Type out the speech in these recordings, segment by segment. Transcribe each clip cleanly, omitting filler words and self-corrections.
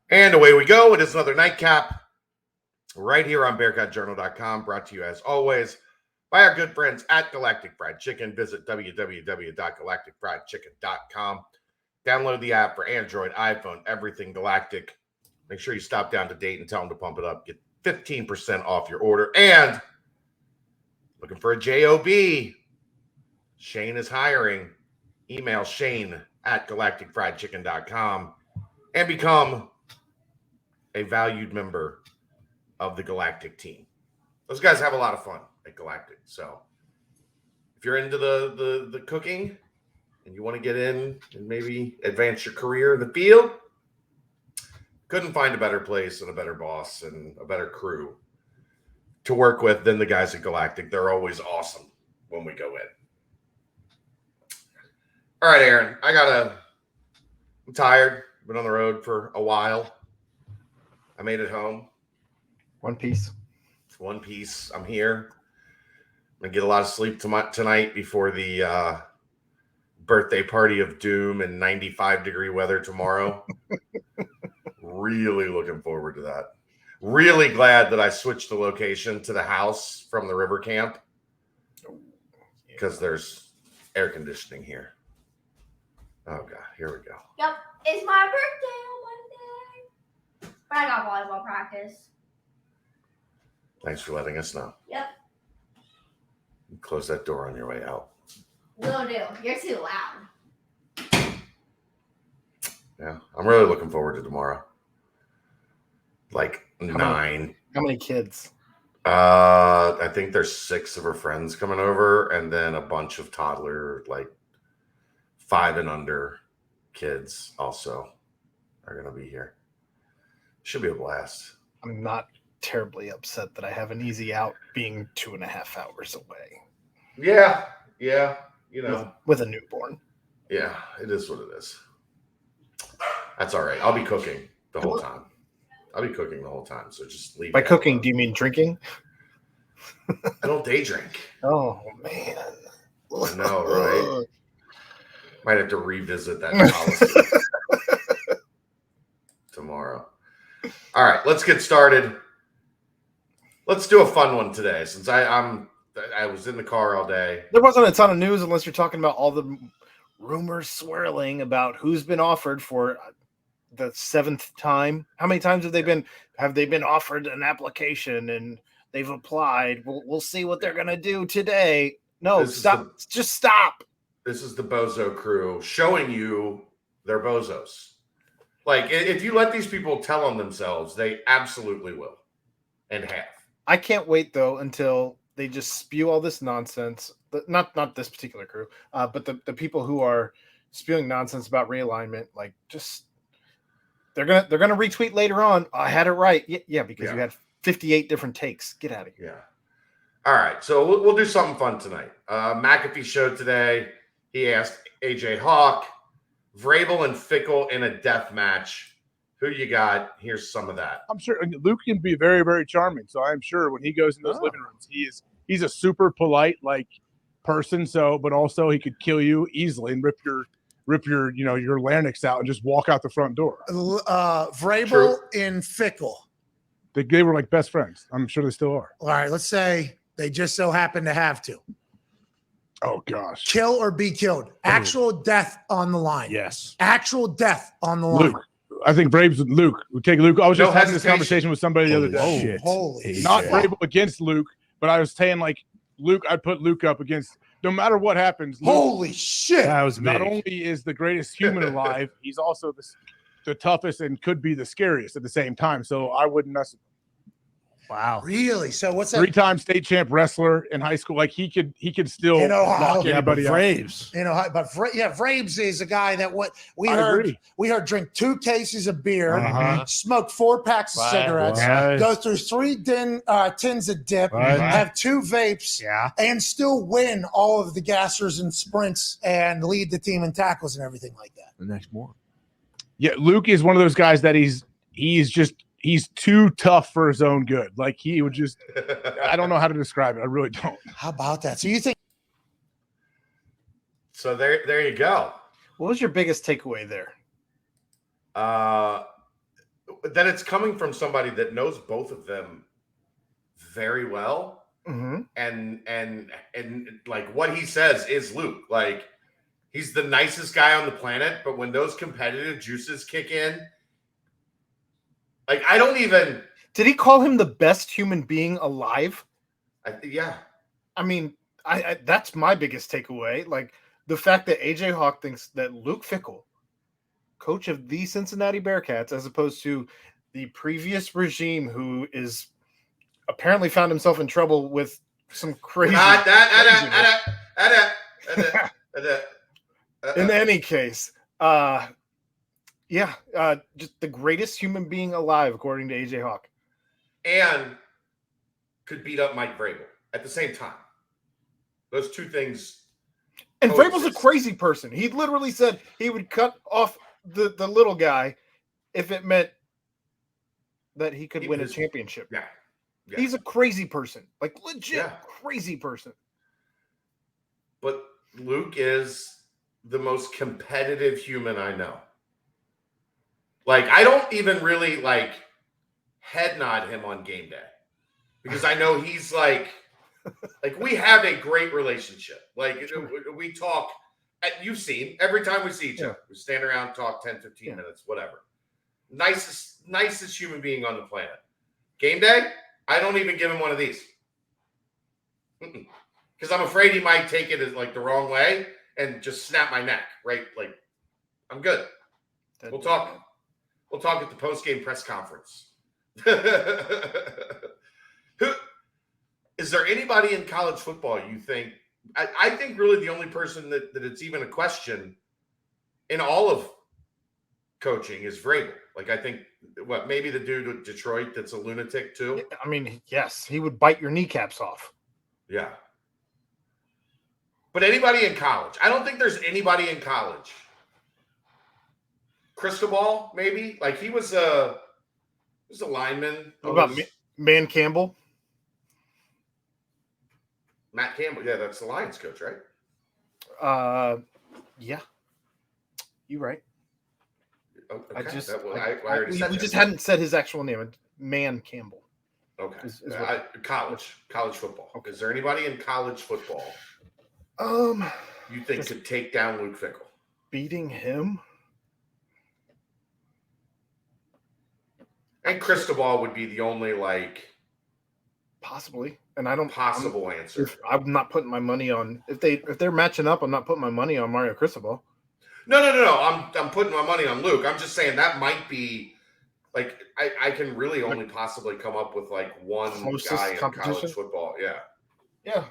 And away we go. It is another nightcap right here on BearcatJournal.com, brought to you as always by our good friends at Galactic Fried Chicken. Visit www.galacticfriedchicken.com. Download the app for Android, iPhone, everything Galactic. Make sure you stop down to Date and tell them to pump it up. Get 15% off your order. And looking for a JOB? Shane is hiring. Email Shane at galacticfriedchicken.com and become a valued member of the Galactic team. Those guys have a lot of fun at Galactic. So if you're into the cooking and you want to get in and maybe advance your career in the field, couldn't find a better place and a better boss and a better crew to work with than the guys at Galactic. They're always awesome when we go in. All right, Aaron, I'm tired. Been on the road for a while. I made it home. One piece. It's one piece. I'm here. I'm going to get a lot of sleep tonight before the birthday party of doom and 95-degree weather tomorrow. Really looking forward to that. Really glad that I switched the location to the house from the river camp because there's air conditioning here. Oh, God. Here we go. Yep. It's my birthday on Monday. But I got volleyball practice. Thanks for letting us know. Yep. Close that door on your way out. Will do. You're too loud. Yeah. I'm really looking forward to tomorrow. Like 9. How many kids? I think there's 6 of her friends coming over, and then a bunch of toddler, like 5 and under kids also are going to be here. Should be a blast. I'm not terribly upset that I have an easy out being 2.5 hours away. Yeah. You know, with a newborn. Yeah, it is what it is. That's all right. I'll be cooking the whole time. So just leave. By cooking, do you mean drinking? I don't day drink. Oh, man. I know, right? Might have to revisit that policy tomorrow. All right, let's get started. Let's do a fun one today since I was in the car all day. There wasn't a ton of news unless you're talking about all the rumors swirling about who's been offered for the 7th time. How many times have they been offered an application and they've applied? We'll see what they're going to do today. No, stop. Just stop. This is the Bozo crew showing you they're bozos. Like, if you let these people tell on themselves, they absolutely will and have. I can't wait, though, until they just spew all this nonsense. Not this particular crew, but the people who are spewing nonsense about realignment, like, just they're gonna retweet later on. I had it right. Yeah, because you had 58 different takes. Get out of here. Yeah. All right, so we'll do something fun tonight. McAfee showed today. He asked AJ Hawk, Vrabel and Fickell in a death match. Who you got? Here's some of that. I'm sure Luke can be very, very charming. So I'm sure when he goes in those living rooms, he's a super polite person. So, but also he could kill you easily and rip your your larynx out and just walk out the front door. Vrabel and Fickell. They were like best friends. I'm sure they still are. All right, let's say they just so happen to have to. Oh gosh. Kill or be killed. Actual death on the line. Yes. Actual death on the line. Luke. I think Braves with Luke. We take Luke. I was just having this hesitation. conversation with somebody the other day. Shit. Holy Not shit. Vrabel against Luke, but I was saying Luke, I'd put Luke up against no matter what happens. Luke, Holy shit. That was not big. only is the greatest human alive, he's also the toughest and could be the scariest at the same time. So I wouldn't mess with him. Wow. Really? So what's that? 3-time state champ wrestler in high school. Like he could still In Ohio. knock anybody out. Braves. Vrabes is a guy that we I heard. agree. We heard drink 2 cases of beer, Uh-huh. smoke 4 packs of cigarettes, Right. go through 3 tins of dip, Right. have 2 vapes, Yeah. and still win all of the gassers and sprints and lead the team in tackles and everything like that. The next morning. Yeah, Luke is one of those guys that he's too tough for his own good. Like he would just I don't know how to describe it. I really don't. How about that? So you think So there you go. What was your biggest takeaway there? but then it's coming from somebody that knows both of them very well. Mm-hmm. And like what he says is Luke. Like he's the nicest guy on the planet, but when those competitive juices kick in, like I don't even. Did he call him the best human being alive? Yeah. I mean, I that's my biggest takeaway. Like the fact that AJ Hawk thinks that Luke Fickell, coach of the Cincinnati Bearcats, as opposed to the previous regime, who is apparently found himself in trouble with some crazy. In any case, just the greatest human being alive, according to AJ Hawk, and could beat up Mike Vrabel at the same time. Those two things. And Vrabel's a crazy person. He literally said he would cut off the little guy if it meant that he could win a championship. Yeah. He's a crazy person, like legit crazy person. But Luke is the most competitive human I know. Like, I don't even really like head nod him on game day because I know he's like we have a great relationship. Like we talk, you've seen every time we see each other, we stand around, talk 10, 15 minutes, whatever. Nicest human being on the planet. Game day, I don't even give him one of these. Because I'm afraid he might take it as like the wrong way and just snap my neck, right? Like, I'm good. We'll talk at the post-game press conference. Is there anybody in college football you think? I think really the only person that it's even a question in all of coaching is Vrabel. Like, I think maybe the dude with Detroit that's a lunatic too. I mean, yes, he would bite your kneecaps off. Yeah. But anybody in college? I don't think there's anybody in college. Cristobal, maybe? Like he was a lineman. What about Man Campbell? Matt Campbell. Yeah, that's the Lions coach, right? Yeah. You're right. Okay. We just hadn't said his actual name. Man Campbell. Okay. College football. Okay. Is there anybody in college football you think could take down Luke Fickell? Beating him? And Cristobal would be the only possibly. And I don't possible answer. I'm not putting my money on if they're matching up, I'm not putting my money on Mario Cristobal. No. I'm putting my money on Luke. I'm just saying that might be like I can really only possibly come up with like one guy in college football. Yeah. Yeah.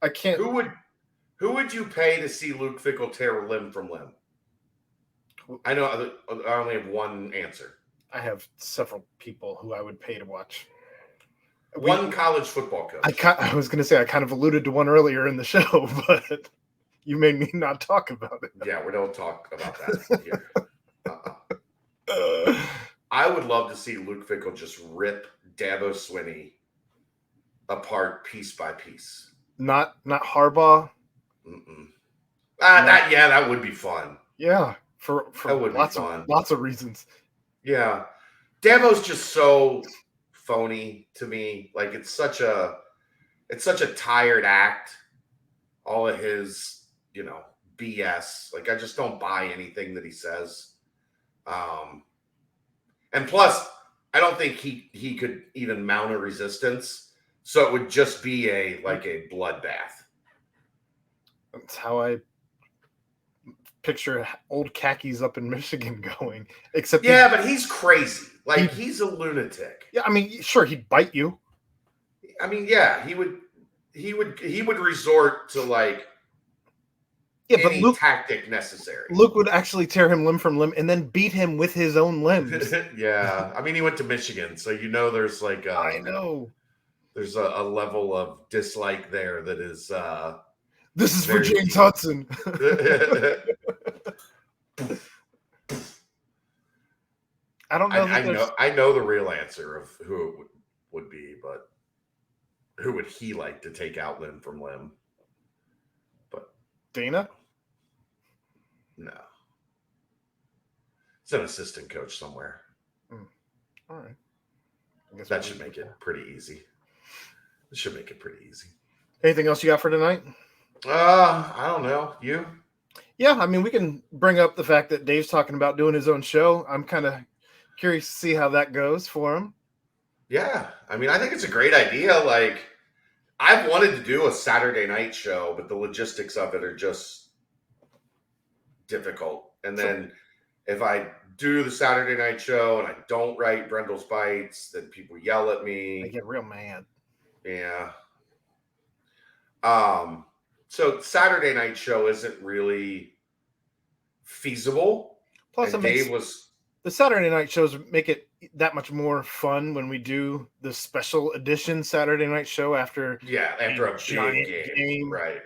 I can't. Who would you pay to see Luke Fickell tear limb from limb? I know I only have one answer. I have several people who I would pay to watch. One college football coach. I was going to say I kind of alluded to one earlier in the show, but you made me not talk about it. Yeah, we don't talk about that here. I would love to see Luke Fickell just rip Dabo Swinney apart piece by piece. Not Harbaugh. That would be fun. Yeah, for lots of reasons. Yeah, Dabo's just so phony to me. Like it's such a tired act. All of his, BS. Like I just don't buy anything that he says. And plus, I don't think he could even mount a resistance. So it would just be a bloodbath. That's how I picture old khakis up in Michigan going. Except but he's crazy. Like he's a lunatic. Yeah, I mean, sure, he'd bite you. I mean, yeah, he would resort to any tactic necessary. Luke would actually tear him limb from limb and then beat him with his own limbs. Yeah, I mean, he went to Michigan, so there's I know there's a level of dislike there that is. This is for James Hudson. I don't know. I know the real answer of who it would be, but who would he like to take out limb from limb? But Dana? No. It's an assistant coach somewhere. All right. I guess That should make it pretty easy. It should make it pretty easy. Anything else you got for tonight? I don't know. You? Yeah, I mean, we can bring up the fact that Dave's talking about doing his own show. I'm kind of curious to see how that goes for him. Yeah. I mean, I think it's a great idea. Like, I've wanted to do a Saturday night show, but the logistics of it are just difficult. And then if I do the Saturday night show and I don't write Brendel's Bites, then people yell at I me. get real mad. Yeah. So Saturday night show isn't really feasible. Plus, And it makes Dave was the Saturday night shows make it that much more fun when we do the special edition Saturday night show after after a giant big game. game. Right.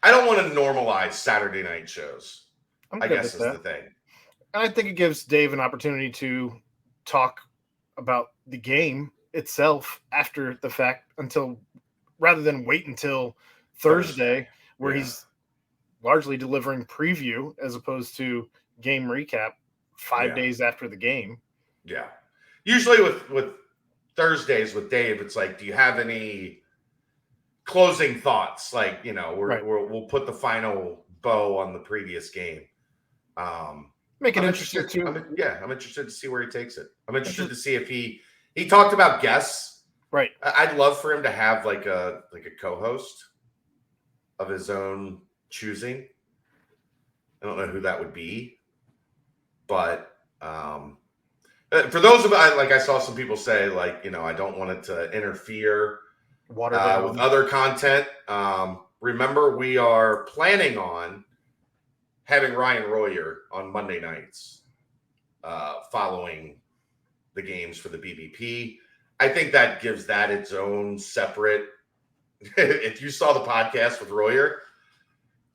I don't want to normalize Saturday night shows. I'm I good guess with is that. the thing. And I think it gives Dave an opportunity to talk about the game itself after the fact rather than wait until Thursday where Yeah. he's largely delivering preview as opposed to game recap 5 Yeah. days after the game. Yeah. Usually with Thursdays with Dave, it's like, do you have any closing thoughts? Like, Right. we'll put the final bow on the previous game. Make it I'm interesting interested- too. I'm interested to see where he takes it. I'm interested to see if he talked about guests. Right. I'd love for him to have like a co-host of his own choosing. I don't know who that would be, but for those of I saw some people say like, I don't want it to interfere Water with other content. Remember, we are planning on having Ryan Royer on Monday nights following the games for the BBP. I think that gives that its own separate. If you saw the podcast with Royer,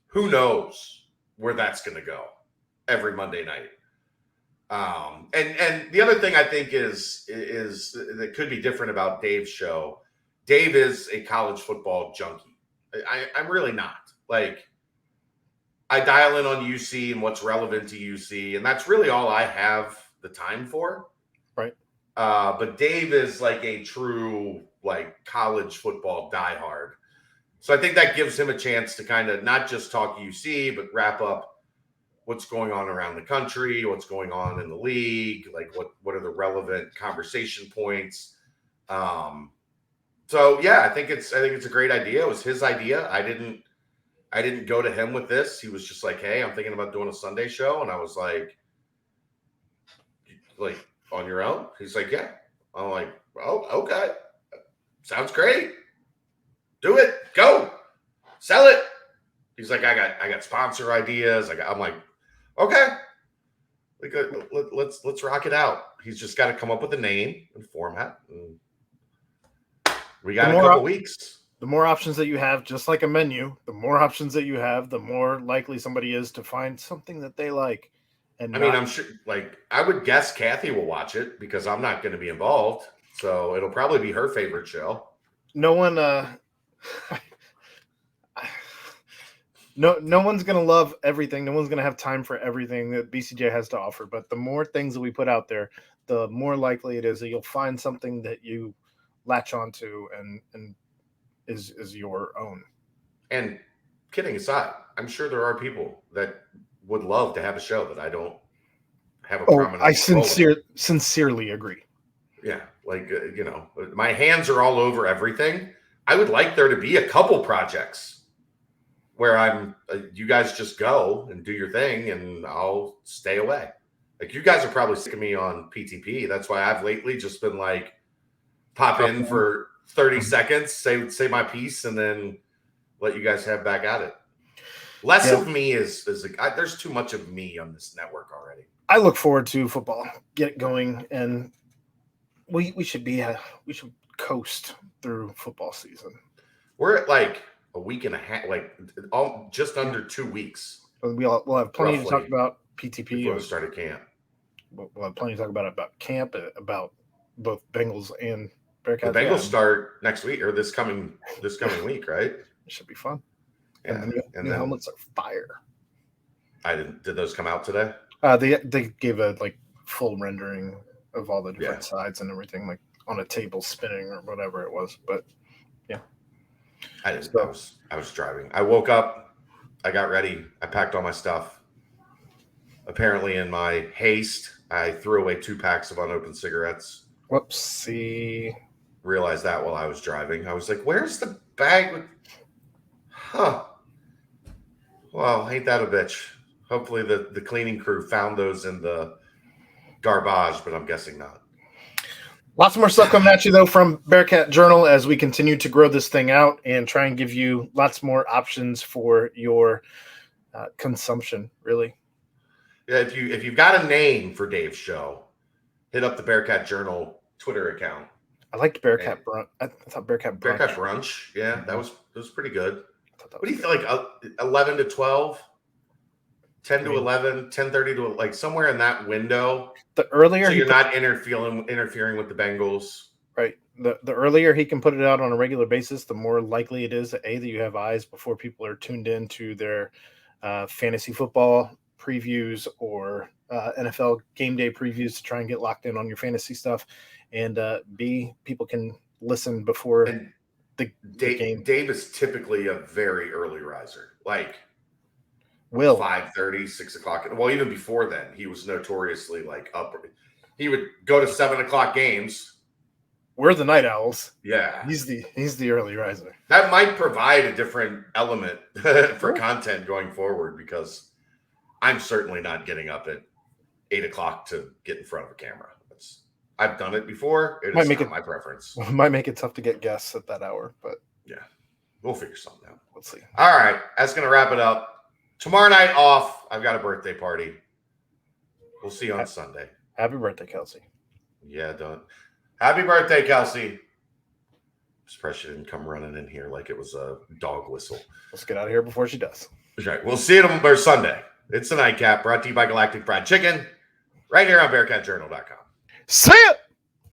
who knows where that's going to go every Monday night. And the other thing I think is that could be different about Dave's show. Dave is a college football junkie. I'm really not. Like, I dial in on UC and what's relevant to UC, and that's really all I have the time for. Right. But Dave is like a true like college football diehard. So I think that gives him a chance to kind of not just talk UC, but wrap up what's going on around the country, what's going on in the league, like what are the relevant conversation points. So yeah, I think it's a great idea. It was his idea. I didn't go to him with this. He was just like, "Hey, I'm thinking about doing a Sunday show," and I was like, on your own? He's like, "Yeah." I'm like, "Oh, okay, sounds great. Do it. Go, sell it." He's like, "I got sponsor ideas." I'm like, "Okay, let's rock it out." He's just got to come up with a name and format. And we got a couple weeks. The more options that you have, just like a menu, the more options that you have, the more likely somebody is to find something that they like. And I'm sure, like, I would guess Kathy will watch it because I'm not going to be involved. So it'll probably be her favorite show. No one, no one's going to love everything. No one's going to have time for everything that BCJ has to offer. But the more things that we put out there, the more likely it is that you'll find something that you latch onto and is your own. And kidding aside, I'm sure there are people that would love to have a show that I don't have a prominent. I sincerely agree. Yeah, like my hands are all over everything. I would like there to be a couple projects where you guys just go and do your thing, and I'll stay away. Like, you guys are probably sick of me on PTP. That's why I've lately just been like, pop in for 30 seconds, say my piece, and then let you guys have back at it. Less of me is there's too much of me on this network already. I look forward to football get going, and we should coast through football season. We're at like a week and a half, like just under 2 weeks. We'll have plenty to talk about PTP before we started camp. We'll have plenty to talk about camp, about both Bengals and Bearcats. The Bengals start next week or this coming week, right? It should be fun. Yeah, and the helmets are fire. Did those come out today? They gave a full rendering of all the different sides and everything, like on a table spinning or whatever it was. But yeah, I was driving. I woke up, I got ready, I packed all my stuff. Apparently, in my haste, I threw away 2 packs of unopened cigarettes. Whoopsie. Realized that while I was driving. I was like, where's the bag with... Huh. Well, ain't that a bitch? Hopefully the cleaning crew found those in the garbage, but I'm guessing not. Lots more stuff coming at you, though, from Bearcat Journal as we continue to grow this thing out and try and give you lots more options for your consumption, really. Yeah, if you've got a name for Dave's show, hit up the Bearcat Journal Twitter account. I liked Bearcat Brunch. I thought Bearcat Brunch. Bearcat Brunch, yeah, that was pretty good. What do you think, like 11 to 12? 10 to 11, 10:30 to like somewhere in that window. The earlier so you're not interfering with the Bengals. Right. The earlier he can put it out on a regular basis, the more likely it is that you have eyes before people are tuned in to their fantasy football previews or NFL game day previews to try and get locked in on your fantasy stuff, and B, people can listen before the game. Dave is typically a very early riser, like 5:30, 6 o'clock. Well, even before then, he was notoriously like up. He would go to 7 o'clock games. We're the night owls. Yeah, he's the early riser. That might provide a different element for content going forward, because I'm certainly not getting up at 8 o'clock to get in front of a camera. I've done it before. It is not my preference. Might make it tough to get guests at that hour, but yeah, we'll figure something out. Let's see. All right, that's gonna wrap it up. Tomorrow night off. I've got a birthday party. We'll see you on Sunday. Happy birthday, Kelsey. Yeah, don't. Happy birthday, Kelsey. I'm surprised she didn't come running in here like it was a dog whistle. Let's get out of here before she does. That's right. We'll see you tomorrow, Sunday. It's the Nightcap, brought to you by Galactic Fried Chicken, right here on BearcatJournal.com. See ya!